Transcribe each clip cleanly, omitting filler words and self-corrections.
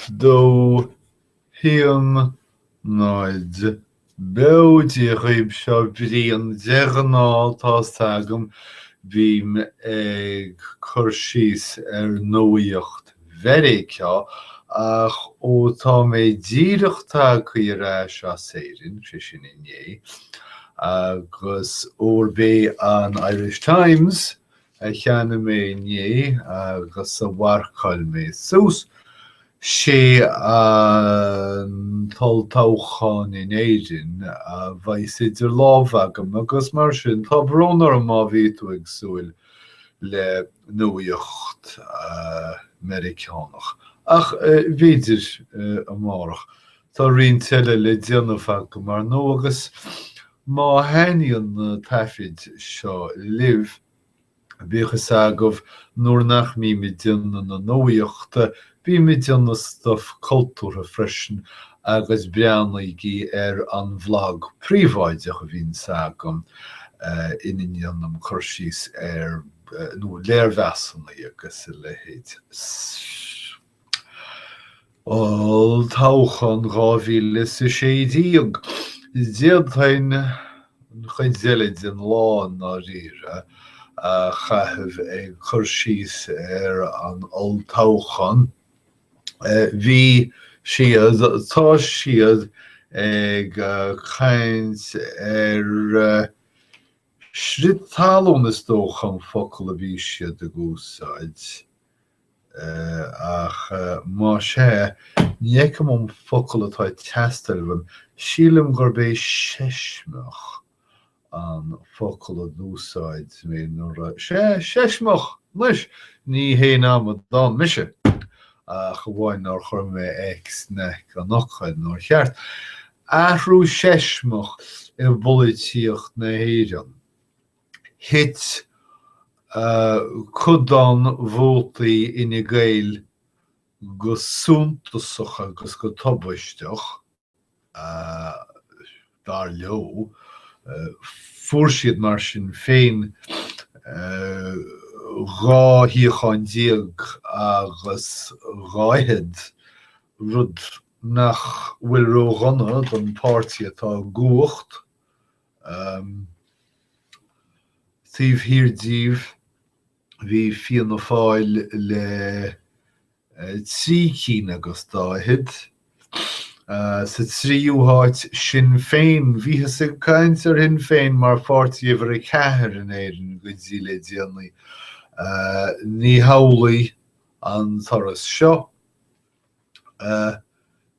dó híam náid bédí chuib seo bríon deanáil tá sagam bhím ag chur síos nuaíocht very ceá ach ó tá mé díireachta chu rá se séirin sin inné agus ó bé an Irish Times cheanna mé inné agus sa bharcail mé sús sé an taltáchan in éidirn bhaith idir lámh agam agus mar sin tá brónar an má bhíú agsúil le nuaíocht Americánach. Ach bhíidir amárach tá rion teile le déanamh go mar nó agus má haíonn na taifid seo libh bíchas agah nuair nach mí mi déanna na nuaíochta bí mi déanna stuff cultúra freisin agus breannaigí an bhlog príomháide a bhín sagam inanam chur síos nó léirheasanna agus i lehéid. Táchan 2016 déadtain chuid zeilid an lá ná rire chaithh ag chur síos an oltáchan. Bhí siad tá siad ag chaint srid talún is dóchan focail a bhí siad a gúsáid ach má sé nícham an focail atá teastalm sílim gur bé seismeach an focail a dúsáid mé nuair seismeach leis ní héana am dá mise go bhhain nar chur mé ex-nech an nachchaid nóir cheart. Athrú seismeach i bholaíocht na héireann. Hit chudan bhótaí ina gcéil go súntasach agus go tobbaisteach dar leo fuair siad mar sin féin ráthíocháin díag agus ráithid rud nach bhfuil róghana don pártaí atá gúcht tíomh hirdíomh bhí fianna fáil le trí cín agus dáithid sa tríúháit Sinn Féin bhí sa caint Sinn Féin mar pártaí bhar a ceathair in éireann go dtí le déanaí ní hamhlaí an toras seo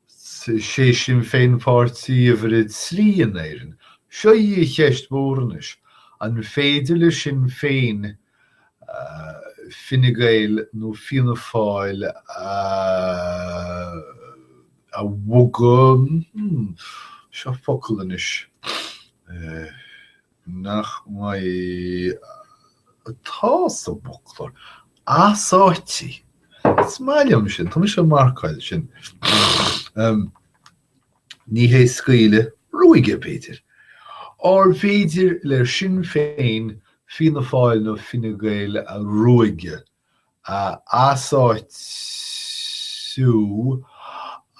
sé Sinn Féin pártaí bhar a trí in éireann. Seo í cheist mórnis an féidir le Sinn Féin Fine Gael nó fianna fáil a bhugan seo focail inis nach mai atá sa bhuachtar asáití smáilm sin tá sé marcáil sin ní hé scaoile roiige Péidir féidir le Sinn Féin fianna fáil nó Fine Gael a roiige asáitú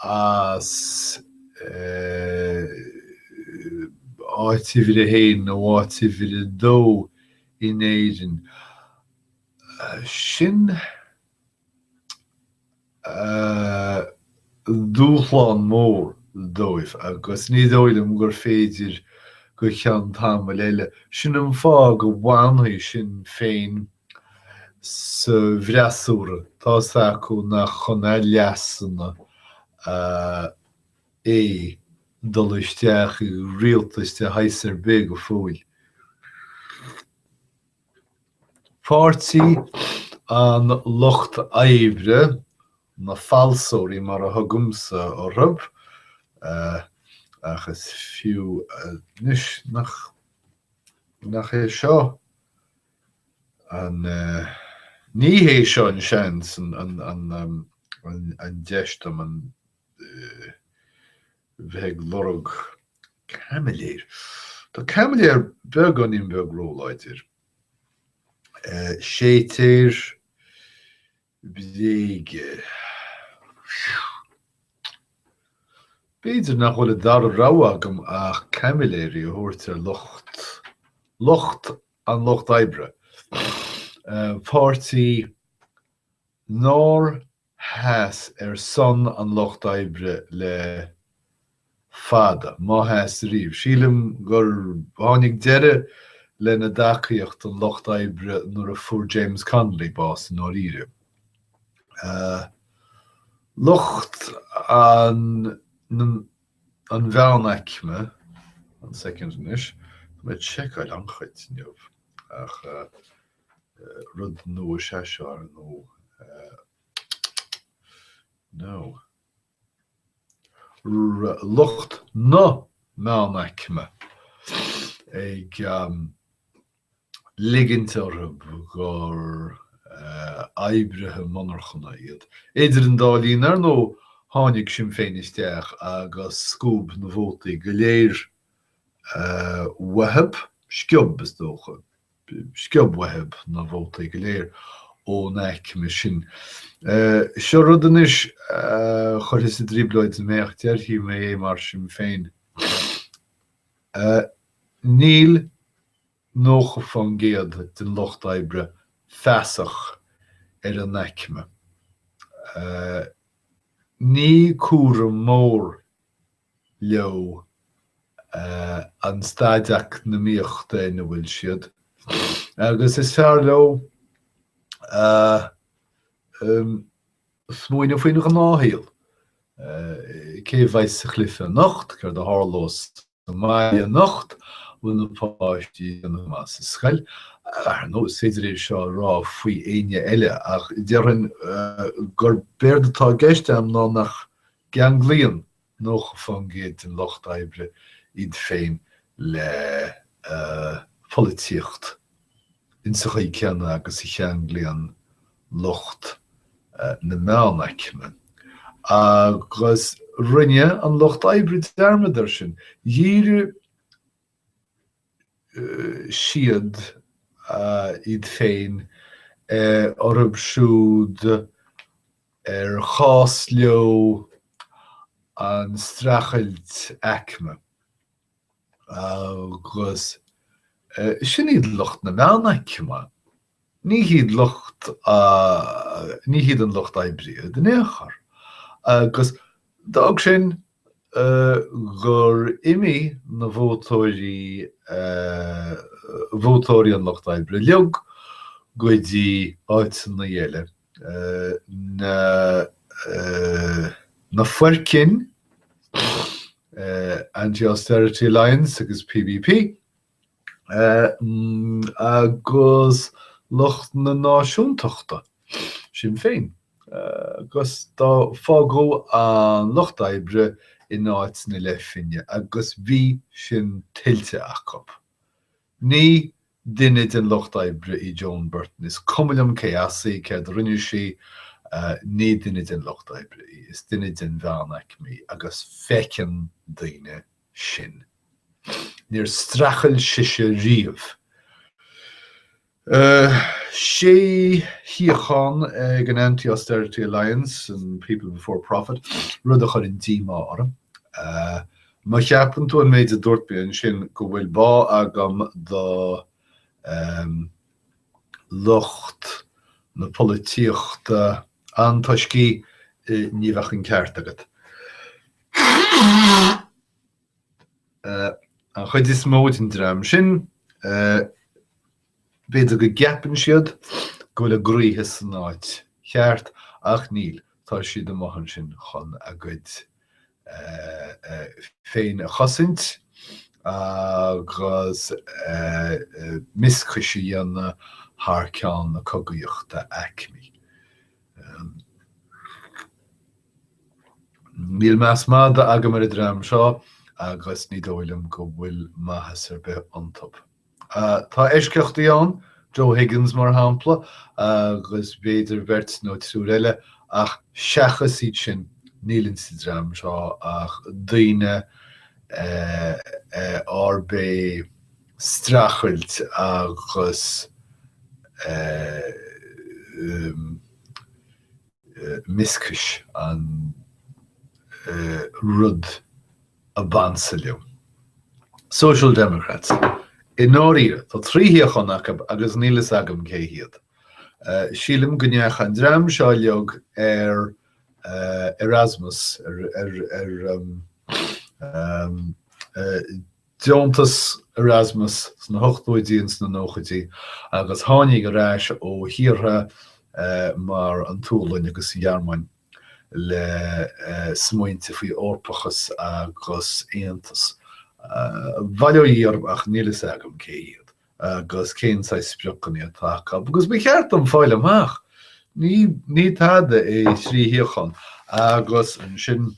as áitíomhar a héin nó áitíomhar a dó in éireann. Sin dúchláán mór dóibh agus ní dóilm gur féidir go cheann tamil eile. Sin an fá go bhainfí Sinn Féin sa bhreasúra tá acu nach chuna leasanna dul isteach i rialtas de heisir bé go fóil. Pártaí an Lucht Oibre na falsóirí mar a thugumsa orthu agus fiú níos nach é seo an ní hé seo an seans an deistem an bheith lorg Camilléir. Tá Camilléir beag an in beag róláidir. Séitir bléige Beidir nach bhfuil dar ráhagam ach camiléirí thuirtar locht an locht ibre. Pártaí nóir heas son an locht ibre le fada, má heas riomh. Sílim gur tháinig deire le na dacaíocht an locht ibre nuair a fuair James Connolly bás an áíre. Locht an bheannaicme an second is, met checkil an chuit neamh ach rud nó seáir nó. Locht nó meannaicme ag ligint orb gur aibrethe monarchanna iad. Éidir an dálín nó tháinig sin féin isteach agus scúb na bhótaí go léir wahab, sciub is dócha, sciub wahab na bhótaí go léir ó naicme sin. Seo rudan is chuir is a dríbleid méocht dearthaí mé mar sin féin. Níl nócha fan géad den locht ibre feasach an naicme. Ní cuara mór leo an staideach na míochta na bhfuil siad. Agus is fearr leo smuoine faoin an áthíal. Cé bhaith sa chluife nacht, gur de hárlós na maia nacht, bhfuil na páistí an más sa scail. nó séidir seo rá faoi aine eile ach dearan gur beirdatá geiste am ná nach geanglíon nócha fan géad an locht ibre iad féin le políocht insacha ceanna agus i cheanglíon locht na meannaicme. Agus rinne an locht ibre dermidar sin. Díre siad iad féin orb siúd chás leo an strachailt eicme. Agus sin iad locht na meannaicme. Ní hiad an locht ibre den éachar. Agus dag sin gur imi na bhótóirí an locht ibre leog goidí áitsan na dhéile. Na Fuircin, Anti-Austerity Alliance agus PBP, agus locht na náisiúntochta sin féin. Agus dá fágó an locht ibre in áit na le finne, agus bhí sin tiltte achop. Ní duine den locht ibre i Joan Burton is cumlam céasaí céad rinne sí ní duine den locht ibre is duine den bheannaicme agus feicean daoine sin. Níor strachail siise riamh. Sé hiachan ag an Anti-Austerity Alliance and People Before Profit rud a chur in tíma orm. Ma cheapan tú an méid a dúirtbíonn sin go bhfuil bá agam do locht na políochta an tuiscí ní bhechan ceart agad. An chuid is mód in dream sin, beidir go gapan siad go bhfuil a gríthe san áit cheart ach níl tá siad amachchan sin chun a gcuid féin a chosint agus miscuisi dhéanna thar ceann na cogaíochta eicme. Níl meas máda agam ar a dream seo agus ní dóilm go bhfuil maithas ar bith antop. Tá éisceachtaí ann, Joe Higgins mar hampla, agus beidir beirt nó trúr eile ach seachas iad sin nílann sa dream seo ach daoine árbé strachailt agus miscis an rud a bansalú. Social Democrats. In nóíre, tá tríhíochan agus nílas agam céhiad. Sílim gneach an dram seo leog Erasmus, Deontas Erasmus sna 8 na nóchatí, agus tháinig go ráis ó hiortha mar an túlainn agus Jarmain le smaointe faoi orpachas agus Aontas. Bhaile ach nílas agam céhiad, agus cén sa spiochan atá, agus bí cheart an fáil amach. Ní táda é tríhíochan, agus an sin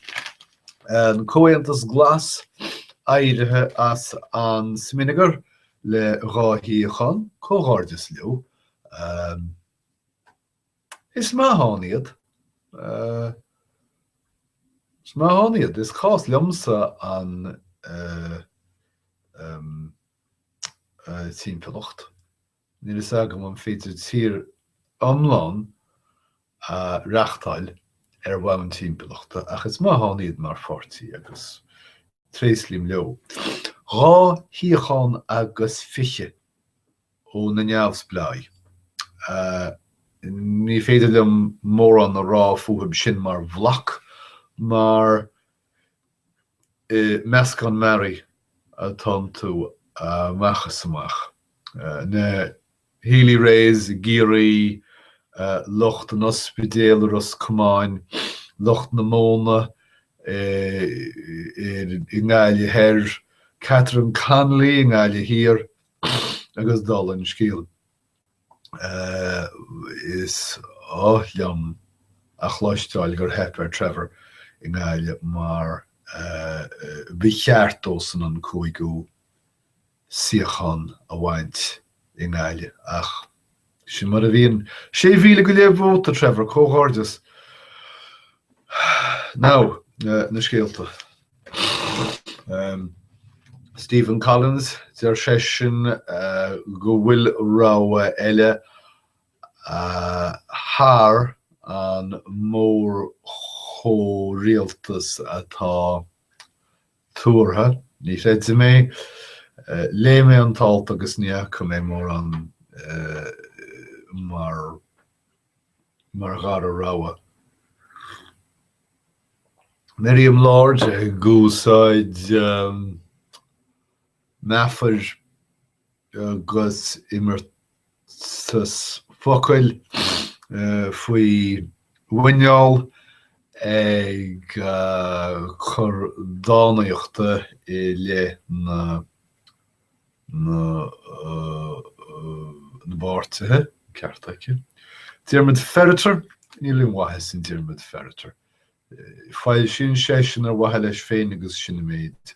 an cóantas glas airithe as an sminigar le ráthíochan, cóghardis leo. Is máthaniad. Is máthaniad, is chás liomsa an tímpelacht. Nílas agam an féidir tír amlán reachtáil bhain tímpelachta, ach is máthaniad mar fortí agus tréslím leo. Rá híochan agus fiche ó na neamhsblai. Ní féidir liom mór an na rá fuhab sin mar bhlach, mar measc an mary atá tú machchas amach. Na Healy Rays, Geary, Locht an Ospidéal Ros Cumáin, Locht na Móna, i ngáile her, Catherine Conley i ngáile hir, agus dal an scíal. Is liom a chláisteáil gur hepar Trevor i ngáile mar bhí cheartós an cúigú siochan a bhaint i ngáile ach sin mar a bhíon sé bhíle go léamh bhóta Trevor cóghardis. Now, na scéalta. Stephen Collins, deir sé sin go bhfuil rá eile thar an mór chóréaltas atá túrtha. Ní féidir mé lé mé an talt agus ní acu mé mór an mar gar a ráha. Miriam Lord gúsáid meafar agus imirtas focail faoi bhainneáil ag chur dánaíochta i le na báirtithe, ceartaice. Diarmaid Ferriter, ní liom wathe sin Diarmaid Ferriter. Fáil sin sé sin ar wathe leis féin agus sin méid.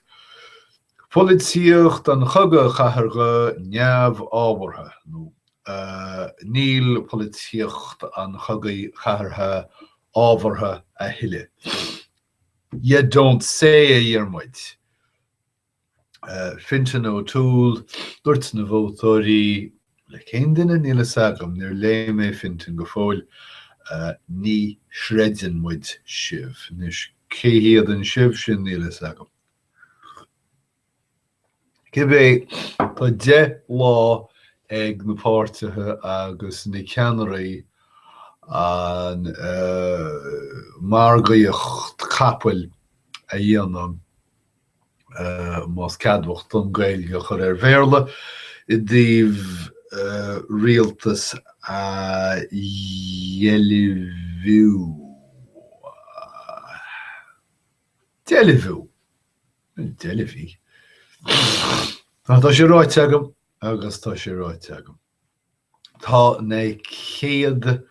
Políocht an chugad chathairge neamh ábhartha. Níl políocht an chugad chathairthe ábhartha a thuile. You don't say a dhearmaid. Fintan O'Toole, dúirt na bhótóirí le cén duine nílas agam níor lé mé fintan go fóil ní shreidin muid sibh. Nis céhiad an sibh sin nílas agam. Cibé tá 10 lá ag na páirtithe agus na ceannaraí an margaíocht capaill a dhéanam más cadhacht an Gaeilge chur bhéarla i dtaobh rialtas a dhéilibhiú. Déilibhí. Tá sé ráite agam agus tá sé ráite agam. Tá na chéad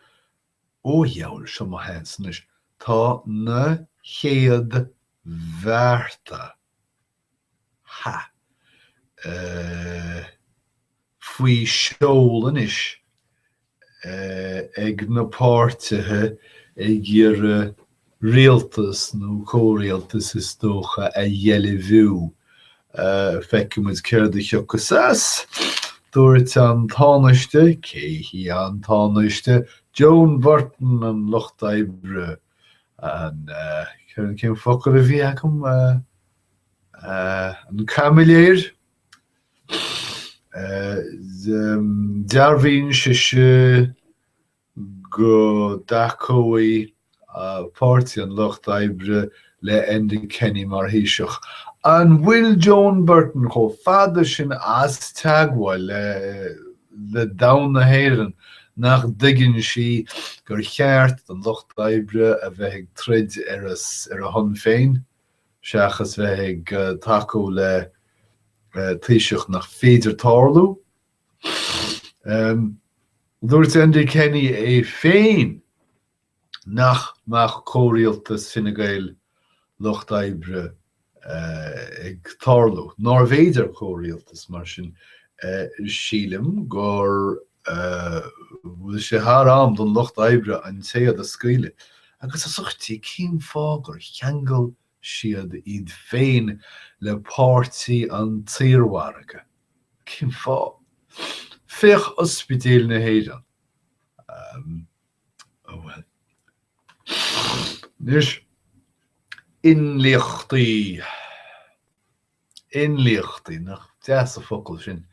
óheall se má hensanis. Tá na chéad bhearta. Ha. Faoi seolan is ag na páirtithe ag gur rialtas nó córéaltas is dócha a dhéilibhiú. Feicimid céir de cheochasas, dúirt an tánaiste, céhí an tánaiste, Joan Burton an Locht Ibre, an céir cén focail a bhí agam an camiléir dearbhíonn se go dacóí pártaí an Locht Oibre le Enda Kenny mar híiseach. An bhfuil Joan Burton cho fada sin as teagháil le dam na héireann nach dtuigeann si gur cheart an Locht Oibre a bheith ag troid ar a hon féin, seachas bheith ag takeú le taoiseach nach féidir tarlú. Dúirt Enda Kenny é féin nach cóiríaltas Fine Gael Locht Oibre ag tarlú. Nár bhéidir cóiríaltas mar sin sílim gur bhfuil sé thar am don Locht Oibre an téad a scaoile. Agus a suchtaí cinn fá gur cheangal siad iad féin le pártaí an tíormharacha. Cinn fá. Fich ospidéal na héireann. Well. Nis inlichtaí nach deas a focail sin.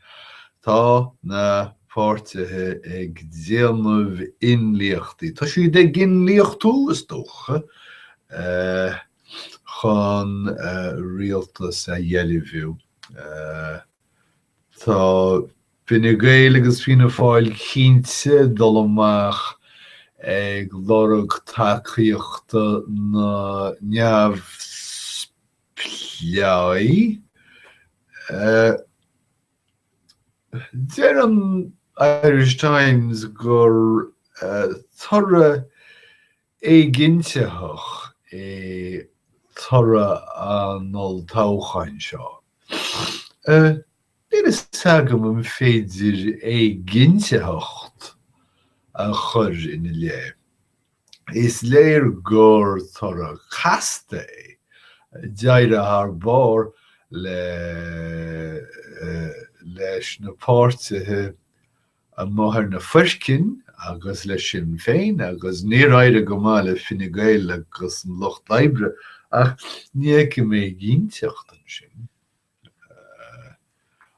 Tá na pártathe ag déanamh inlichtaí. Tá siad ag inlichtú is dócha chun rialtas a dhéilihú. Tá Fine Gael agus Fianna Fáil cinnte dul amach ag lorg tacaíochta na neamhspleáí. Deir an Irish Times gur tora é ginteach é tora an ol táchain seo. Níl is sagam an féidir é ginteacht a chur ina lé. Is léir gur tora casta é deire ar bár leis na pártathe a máthair na Fuircin agus le Sinn Féin agus ní raibh go maith le Fine Gael agus an Locht Oibre ach níocha mé ginteacht an sin.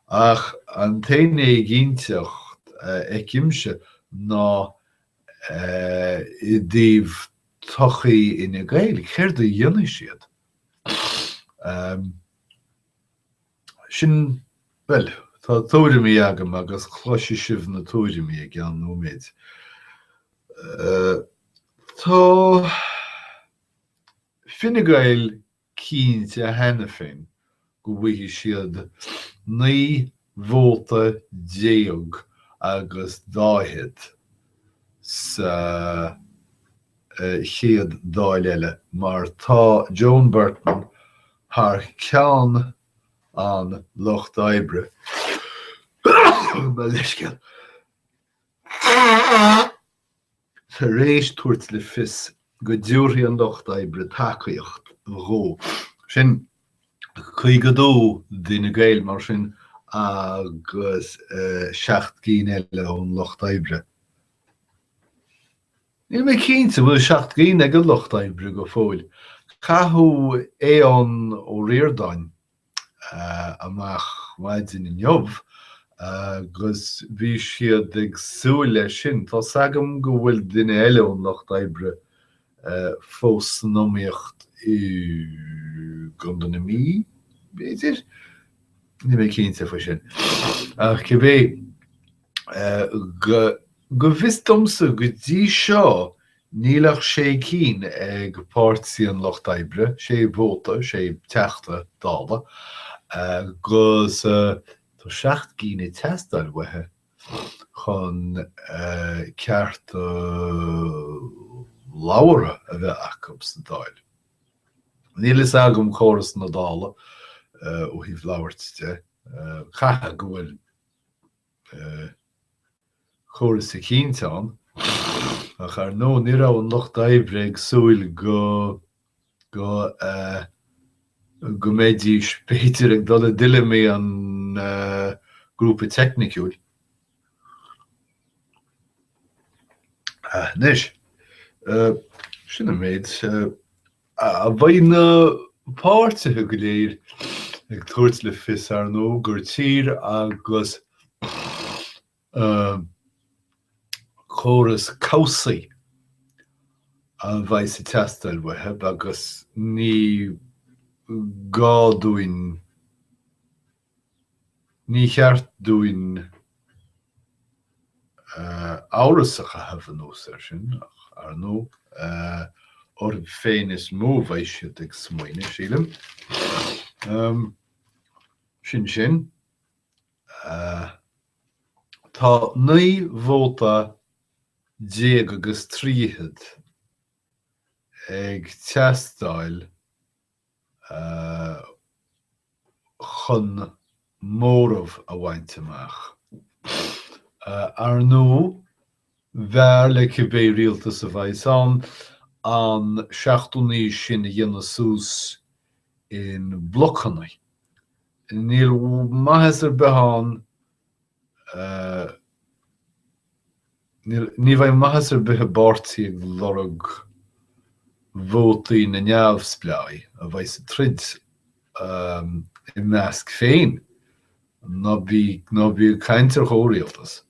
Ach an taine ginteacht icimse ná I dtíobh tochaí ina Gael, céir do dhéanamh siad. Sin, well, tá tóirimí agam agus chluise sibh na tóirimí ag an nóméid. Tá Fine Gael cínte a hena féin go bhfuil siad 9 vóta déag agus 10 sa chéad dáile mar tá Joan Burton haar ceann an Locht Oibre. Sa rééis tuairt le fios go dúirí an Locht Oibre tacaíocht ró. Sin chuigeadú Fine Gael mar sin agus 7 eile ón Locht Oibre. Níl mé cinnte bhfuil 7 ag an Locht Oibre go fóill. Cathú é an ó Riordáin amach maidin in jobh agus bhí siad ag súil leis sin. Tá sagam go bhfuil duine eile ón Locht Oibre fós nóíocht gunda na mí, beidir? Ní mé cinnte fa sin. Ach cibé go bhisdomsa go dtí seo nílach sé cín ag pártaí an Locht Oibre, sé vóta, sé teachta dála, agus tá 7 I testáil wathe chun ceart láimhe a bheith acu sa dáil. Níl is agam chóras na dála ó híomh láimhirte. Chaithe go bhfuil chóras sa cínte an, ach ar nó ní raibh an Locht Oibre ag súil go méidí spéitir ag dul duile mé an grúpa techniciúil. Nis, sinna méid a bhaid na pártathe go léir ag tuairt le fios ar nó gur tír agus chóras cósaí a bhaid sa teastáil waithe agus ní gádúin ní cheart dúin árasacha hefan nús sin ar nó or féin is mó bhaid siad ag smaoine sílim. Sin tá 9 vóta 10 agus 3 ag teastáil chun mórmh a bhaint amach. Ar nó bhear le cibé rialtas a bhaid an 16 sin a dhéanana sús in blochanna. Níl maithas ar beán ní bhaid maithas ar bethe bártaí ag lorg vótaí na neamhspleáid a bhaid sa trid i measc féin ná bí caintear chóirialtas.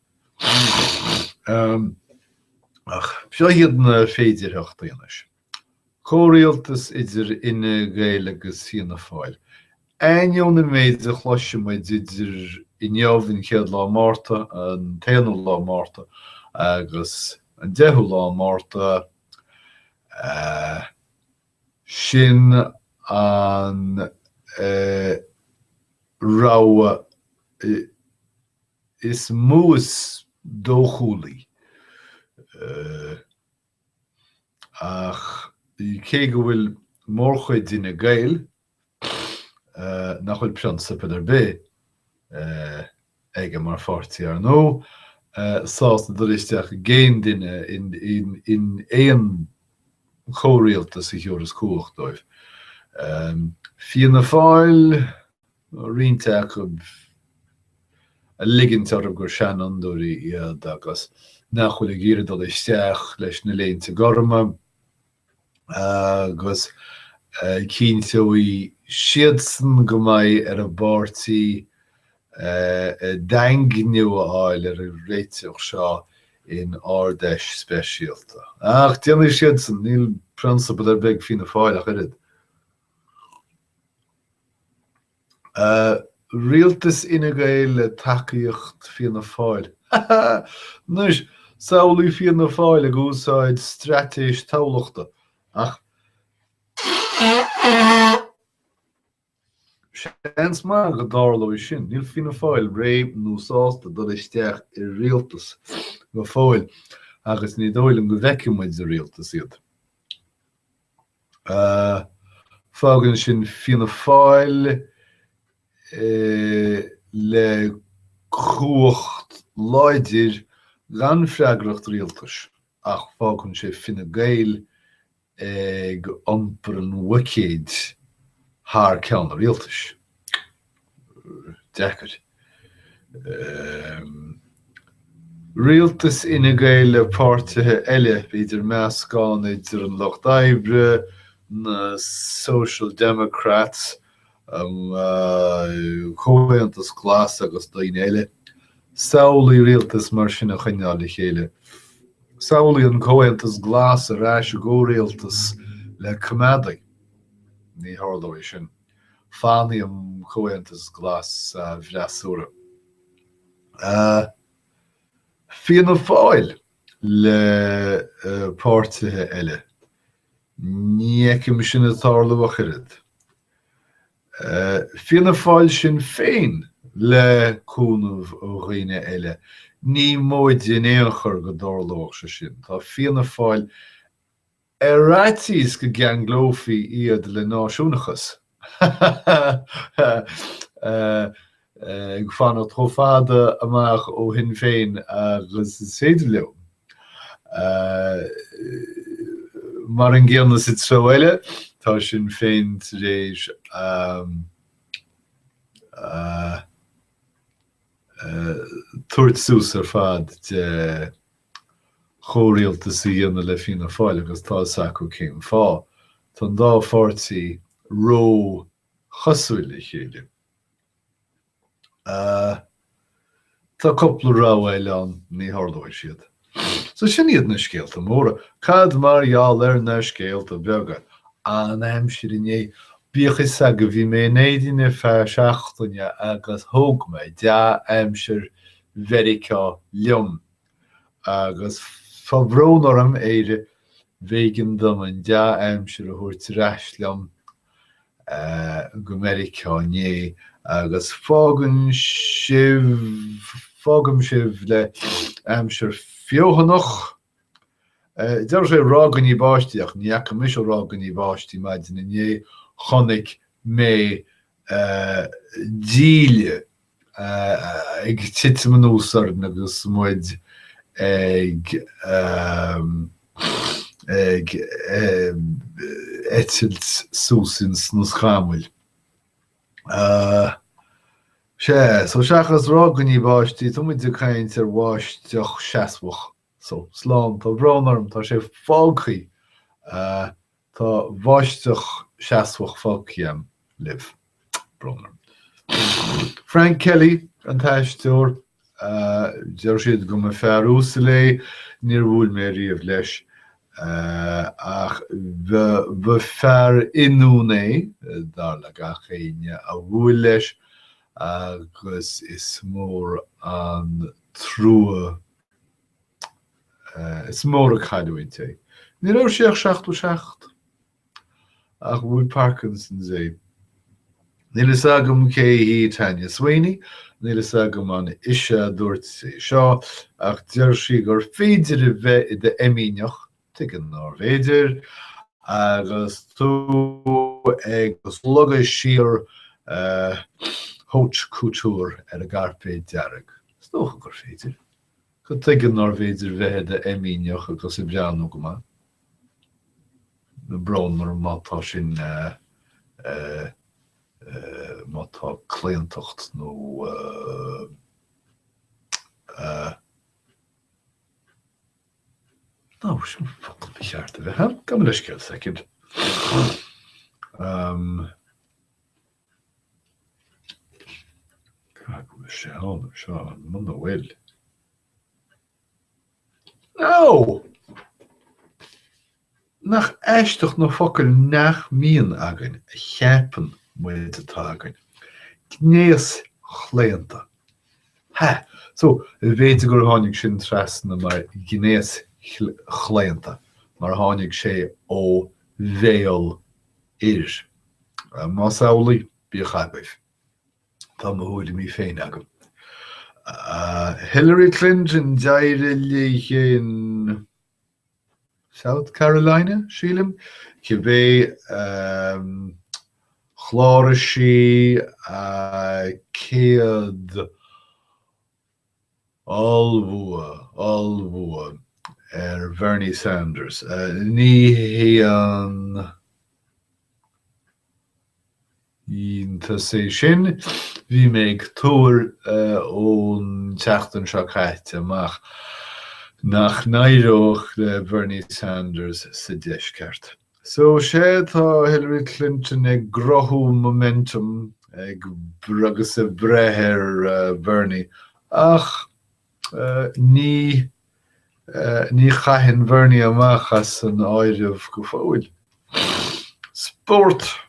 Seo hiad na féidirtheachta dhéanais. Chóirialtas idir ina Gael agus Fianna Fáil. Ainion na méid a chluise maid idir i neamhainn chéad lá Márta, an 10 lá Márta agus an 10 lá Márta sin an ráha is mús dóchúlaí ach cé go bhfuil mórchuid ina Gael nach chuil piansa peidir bé ige mar fortí ar nó sás na doristeach géin duine in éon chóirialtas i Theoras Cúach dóibh. Fianna Fáil rionteach a ligint ar gur seanan dúirí iad agus nach chuil ag iad doristeach leis na léonnta gorma agus cínte bhí siadsan go mbeidh ar a bártaí daingniú áil ar a réiteach seo in ádeis speisialta. Ach, déanana siadsan níl prionsapal ar beag Fianna Fáil ach irid. Rialtas ina Gael le tacaíocht Fianna Fáil. Nus, saolaí Fianna Fáil ag úsáid stratéis tábhachta. Ach, seans má go dála sin, níl Fianna Fáil réib nó sásta dul isteach i rialtas go fáil agus ní dóilm go bheicemuid a rialtas iad. Fágann sin Fianna Fáil le cruacht láidir ganfreagracht rialtas ach fágann sé Fine Gael ag ampar an wicéid haar ceann a rialtas. Deachar. Rialtas ina Gael le páirtithe eile idir meascán idir an Locht Oibre, na Social Democrats, Comhaontas Glas agus daoine eile. Saolaí rialtas mar sin a chuineála chéile. Saolaí an Comhaontas Glas a ráis a go rialtas le Comadaigh. Ní tharla sin. Fánaí an Comhaontas Glas bhreasúra. Fianna Fáil le páirtithe eile. Níocim sin a tharla bhacharid. Fianna Fáil sin féin le cúnamh ó dhaoine eile. Ní móid in éonchar go dárlóach se sin. Tá Fianna Fáil ráitís go geanglófaí iad le náisiúnachas. Ag fan ó trófáda amach ó hin féin agus féidir leo. Mar an gceanna sit seo eile, tá sin féin rééis tuairt sús ar fad de chóirialtas a dhéanana le Fianna Fáil agus tá sacu céim fá. Tá dá fortaí ró chosúile chéile. Tá coppla ráhfuil an ní hardóid siad. So sin iad na scéalta móra, cad marall na scéalta beaga an aimsir inné bíochas a go bhí mé néidirine fear seachtaine agus thóg méid de aimsir Vericá liom agus fabhrónarm éire bhégan dom an de aimsir a thuirt reis liom go Vericá né agus fágam sibh le aimsir fiochanach. Deir sé rágan í báisteach, níach mis rágan í báistí maidin inné chonig mé díle ag titmanúsar agus muid ag etilt súsins nos chamuil. So seachas rágan í báistí, tu muid a caint bháisteach seasmach. So slán tá bhránarm tá sé fágaí tá bháisteach seasmach fágciam libh brónarm. Frank Kelly an taisteúr deir siad go me fear úsa lé níor bhfuil mé riamh leis ach bh fear inúné dar le ga chéine a bhfuil leis agus is mór an trúa is mór a chaidúinte. Ní raibh séach 67 ach bhfuil Parkinson's é. Níl is agam cé hí Tanya Sweeney, níl is agam an ise dúirt sé seo ach deir sí gur féidir a bheith I de imíneach tuig an Norvéidir agus tú ag slugad siar haute couture ar a garpéid dearg. Stocha gur féidir. Go tuig an Norvéidir bheith de imíneach agus I breanú go má. Na brónar mátá sin mátá cléantacht nó no, sin focail bhí seart a bheith ha? Gam leis céil second. Go sé hána seo an muna bhfuil. No! Nach eisteach nó focail nach míon agan a cheapan muid atá agan. Gnéas chléanta. Ha! So, bhéidir gur tháinig sin trasna mar gnéas chléanta, mar tháinig sé ó bhéal ir. Más álaí bí chabaibh. Tá mo thuaidh mí féin agam. Hillary Clinton deire lí in South Carolina, sílim, go bheith chláir sí céad almhua Bernie Sanders. Ní hí an ínta sé sin, bhí méid túir ón teachtain seo caite amach nach naireoch le Bernie Sanders sa deisceart. So sé tá Hillary Clinton ag grothú momentum ag agus a brethir Bernie ach ní chaitheann Bernie amach as an áireamh go fóill. Sport.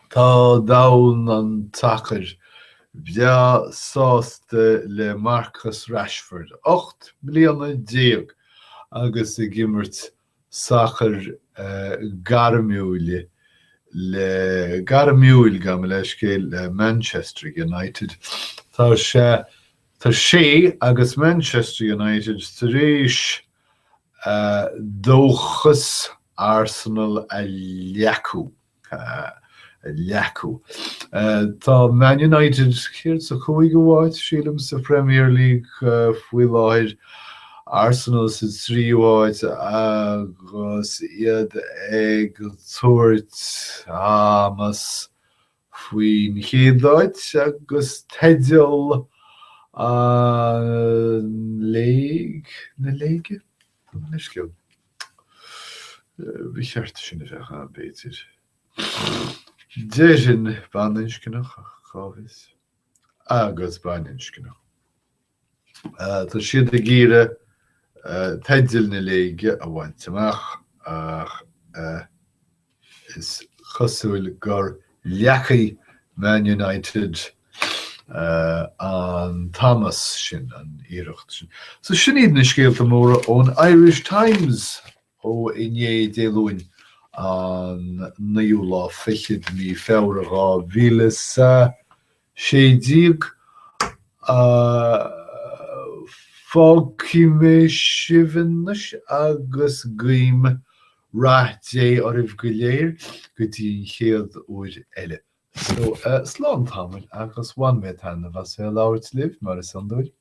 Tá dawn an takeir bia sásta le Marcus Rashford 8 bliana déag agus I gimmert sachair garmiúile le garmiúil gam leis céil le Manchester United. Tá sé agus Manchester United taréis dóchas Arsenal a leacu. Tá Man United chéir sa chuig go bháid sílim sa Premier League faoi láthir Arsenal sa trí bháid agus iad ag tuairt mas faoin chéadáid agus teideal na léige? Leis go. Bhí cheart sin a bheith an béidir. Déirin banincinach chovis agus banincinach. Tá siad a gíre teidir na léige a bhaintach ach is chosúil gur leachaí Man United an Thomas sin an iirecht sin. So sin iad na scéalta móra ón Irish Times ó iné déúin an naúlá fichiid ní féhragá bhílas sédíag fágcimé sihannis agus gcuim ráté oribh go léir go dtí chéad úr eile. So slán tamil agus bhain mé tanna bheit sé láhairt libh mar is an dúir.